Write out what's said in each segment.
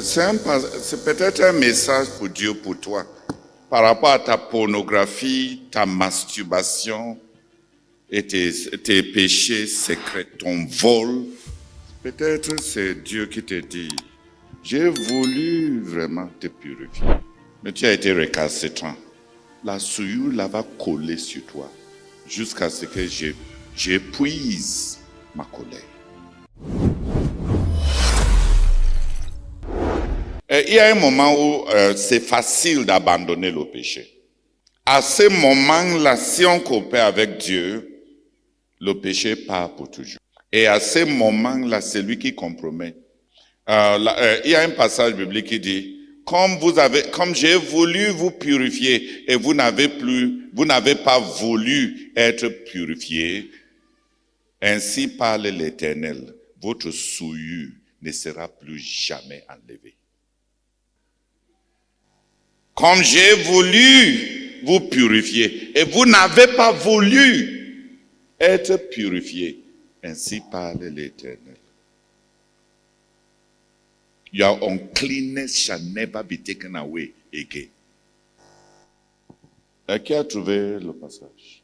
C'est peut-être un message pour Dieu, pour toi, par rapport à ta pornographie, ta masturbation et tes péchés secrets, ton vol. Peut-être c'est Dieu qui te dit, j'ai voulu vraiment te purifier, mais tu as été récalcitrant. La souillure là va coller sur toi jusqu'à ce que j'épuise ma colère. Il y a un moment où c'est facile d'abandonner le péché. À ce moment-là, si on coopère avec Dieu, le péché part pour toujours. Et à ce moment-là, c'est lui qui compromet. Il y a un passage biblique qui dit, comme j'ai voulu vous purifier et vous n'avez pas voulu être purifié, ainsi parle l'Éternel, votre souillure ne sera plus jamais enlevée. Comme j'ai voulu vous purifier et vous n'avez pas voulu être purifié, ainsi parle l'Éternel. Your uncleanness shall never be taken away again. Qui a trouvé le passage?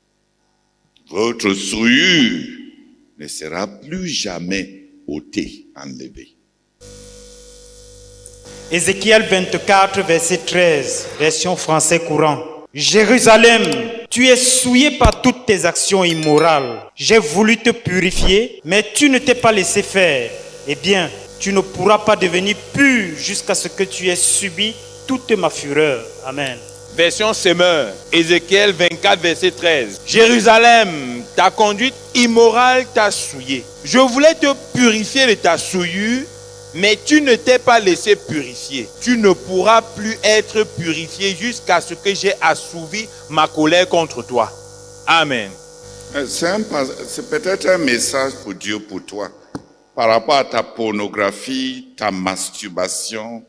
Votre souillure ne sera plus jamais ôtée, enlevée. Ézéchiel 24, verset 13, version français courant. Jérusalem, tu es souillé par toutes tes actions immorales. J'ai voulu te purifier, mais tu ne t'es pas laissé faire. Eh bien, tu ne pourras pas devenir pur jusqu'à ce que tu aies subi toute ma fureur. Amen. Version Semeur, Ézéchiel 24, verset 13. Jérusalem, ta conduite immorale t'a souillé. Je voulais te purifier de ta souillure, mais tu ne t'es pas laissé purifier. Tu ne pourras plus être purifié jusqu'à ce que j'ai assouvi ma colère contre toi. Amen. C'est peut-être un message pour Dieu, pour toi, par rapport à ta pornographie, ta masturbation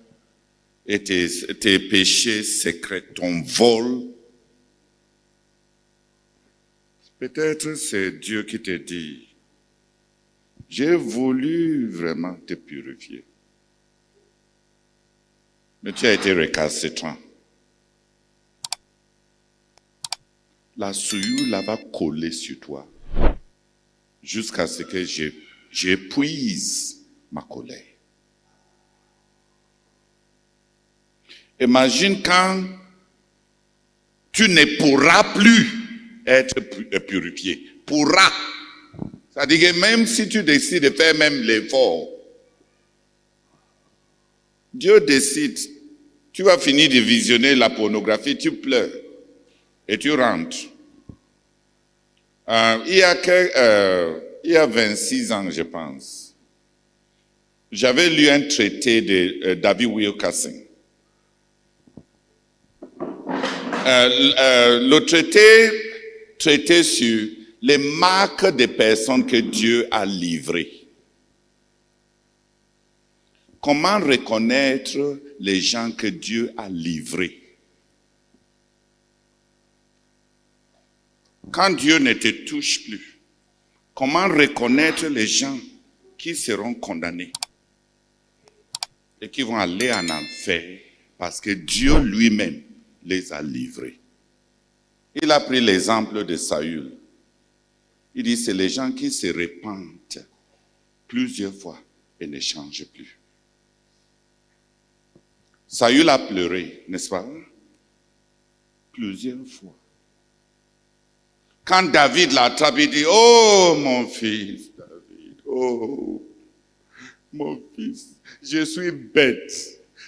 et tes péchés secrets, ton vol. Peut-être c'est Dieu qui te dit, j'ai voulu vraiment te purifier, mais tu as été récalcitrant. La souillure là va coller sur toi jusqu'à ce que j'épuise ma colère. Imagine quand tu ne pourras plus être purifié. Pourras. C'est-à-dire que même si tu décides de faire même l'effort, Dieu décide, tu vas finir de visionner la pornographie, tu pleures et tu rentres. Il y a 26 ans, je pense, j'avais lu un traité de David Wilkerson. Le traité traitait sur les marques des personnes que Dieu a livrées. Comment reconnaître les gens que Dieu a livrés? Quand Dieu ne te touche plus, comment reconnaître les gens qui seront condamnés et qui vont aller en enfer parce que Dieu lui-même les a livrés? Il a pris l'exemple de Saül. Il dit, c'est les gens qui se repentent plusieurs fois et ne changent plus. Saül a pleuré, n'est-ce pas? Plusieurs fois. Quand David l'attrape, il dit, oh mon fils David, oh mon fils, je suis bête.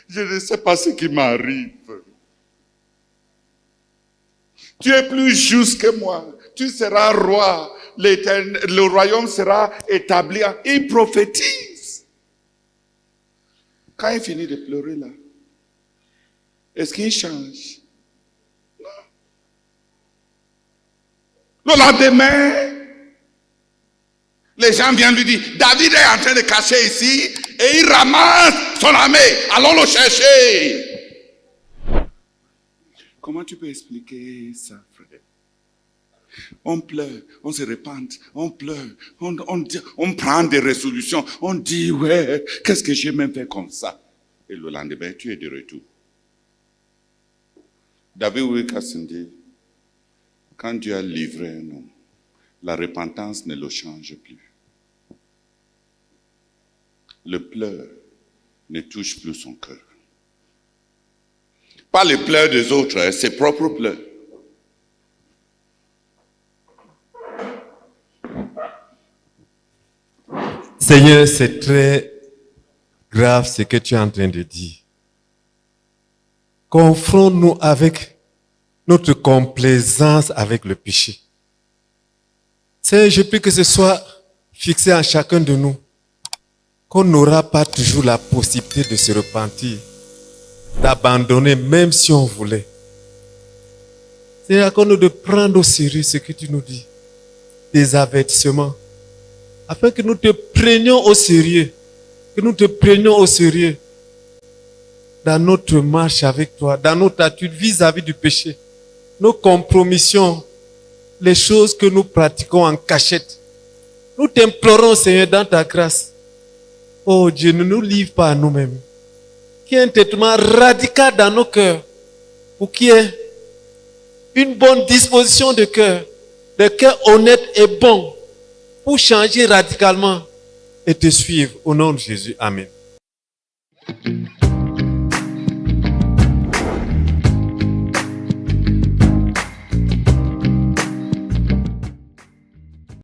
Je ne sais pas ce qui m'arrive. Tu es plus juste que moi. Tu seras roi. Le royaume sera établi. Il prophétise. Quand il finit de pleurer là, est-ce qu'il change? Non. Le lendemain, les gens viennent lui dire, David est en train de cacher ici et il ramasse son armée. Allons le chercher. Comment tu peux expliquer ça, frère? On pleure, on se repent, on pleure, on prend des résolutions, on dit, ouais, qu'est-ce que j'ai même fait comme ça? et le lendemain, tu es de retour. David Wilkerson dit, quand Dieu a livré un homme, la repentance ne le change plus. Le pleur ne touche plus son cœur. Pas les pleurs des autres, ses propres pleurs. Seigneur, c'est très grave ce que tu es en train de dire. Confronte-nous avec notre complaisance avec le péché. Seigneur, je prie que ce soit fixé en chacun de nous, qu'on n'aura pas toujours la possibilité de se repentir, d'abandonner même si on voulait. Seigneur, accorde-nous de prendre au sérieux ce que tu nous dis, des avertissements, afin que nous te prenions au sérieux, que nous te prenions au sérieux dans notre marche avec toi, dans notre attitude vis-à-vis du péché, nos compromissions, les choses que nous pratiquons en cachette. Nous t'implorons, Seigneur, dans ta grâce. Oh Dieu, ne nous livre pas à nous-mêmes. Qu'il y ait un traitement radical dans nos cœurs, pour qu'il y ait une bonne disposition de cœur, honnête et bon, pour changer radicalement et te suivre. Au nom de Jésus, Amen.